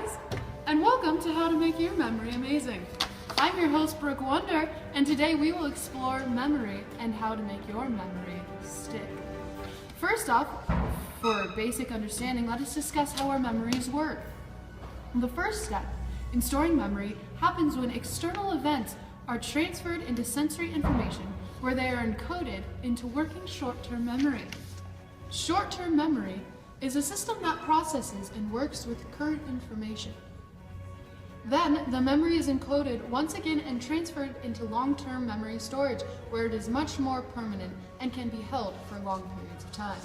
guys, and welcome to How to Make Your Memory Amazing. I'm your host, Brooke Wonder, and today we will explore memory and how to make your memory stick. First off, for basic understanding, let us discuss how our memories work. The first step in storing memory happens when external events are transferred into sensory information where they are encoded into working short-term memory. Short-term memory is a system that processes and works with current information. Then, the memory is encoded once again and transferred into long-term memory storage, where it is much more permanent and can be held for long periods of time.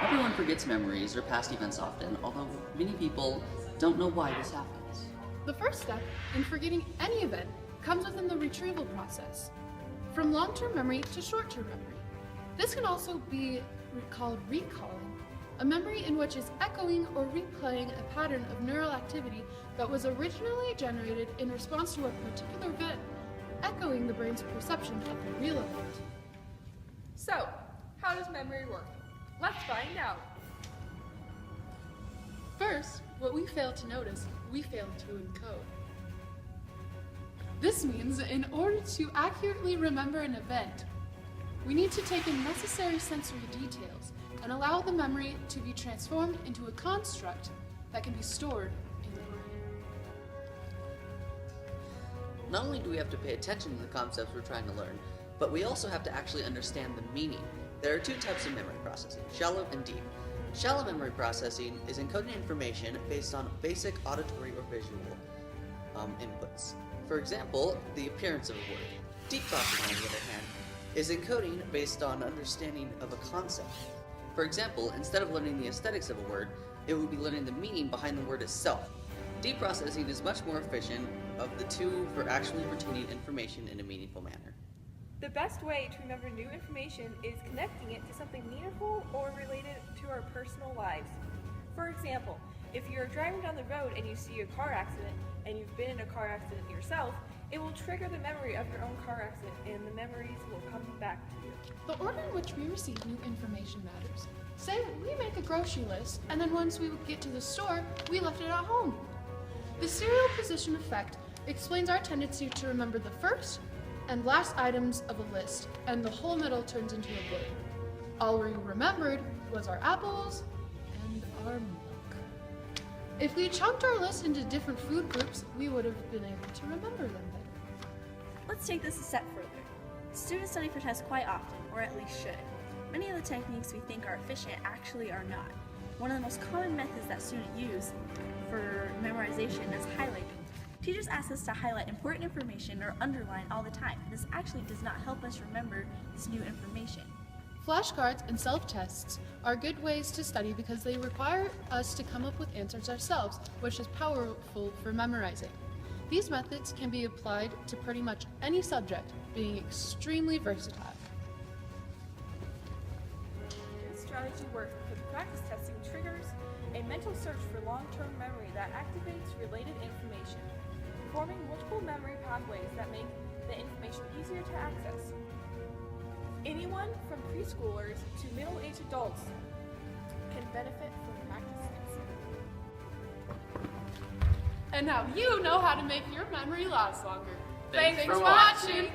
Everyone forgets memories or past events often, although many people don't know why this happens. The first step in forgetting any event comes within the retrieval process, from long-term memory to short-term memory. This can also be called recalling, a memory in which is echoing or replaying a pattern of neural activity that was originally generated in response to a particular event, echoing the brain's perception of the real event. So, how does memory work? Let's find out. First, what we fail to notice, we fail to encode. This means that in order to accurately remember an event, we need to take in necessary sensory details and allow the memory to be transformed into a construct that can be stored in the brain. Not only do we have to pay attention to the concepts we're trying to learn, but we also have to actually understand the meaning. There are two types of memory processing, shallow and deep. Shallow memory processing is encoding information based on basic auditory or visual inputs. For example, the appearance of a word. Deep processing, on the other hand, is encoding based on understanding of a concept. For example, instead of learning the aesthetics of a word, it would be learning the meaning behind the word itself. Deep processing is much more efficient of the two for actually retaining information in a meaningful manner. The best way to remember new information is connecting it to something meaningful or related to our personal lives. For example, if you're driving down the road and you see a car accident and you've been in a car accident yourself, it will trigger the memory of your own car accident and the memories will come back to you. The order in which we receive new information matters. Say we make a grocery list, and then once we get to the store, we left it at home. The serial position effect explains our tendency to remember the first and last items of a list, and the whole middle turns into a blur. All we remembered was our apples and our milk. If we chunked our list into different food groups, we would have been able to remember them better. Let's take this a step further. Students study for tests quite often, or at least should. Many of the techniques we think are efficient actually are not. One of the most common methods that students use for memorization is highlighting. Teachers ask us to highlight important information or underline all the time. This actually does not help us remember this new information. Flashcards and self-tests are good ways to study because they require us to come up with answers ourselves, which is powerful for memorizing. These methods can be applied to pretty much any subject, being extremely versatile. This strategy works because practice testing triggers a mental search for long-term memory that activates related information, forming multiple memory pathways that make the information easier to access. Anyone from preschoolers to middle-aged adults can benefit from practice testing. And now you know how to make your memory last longer. Thanks for watching!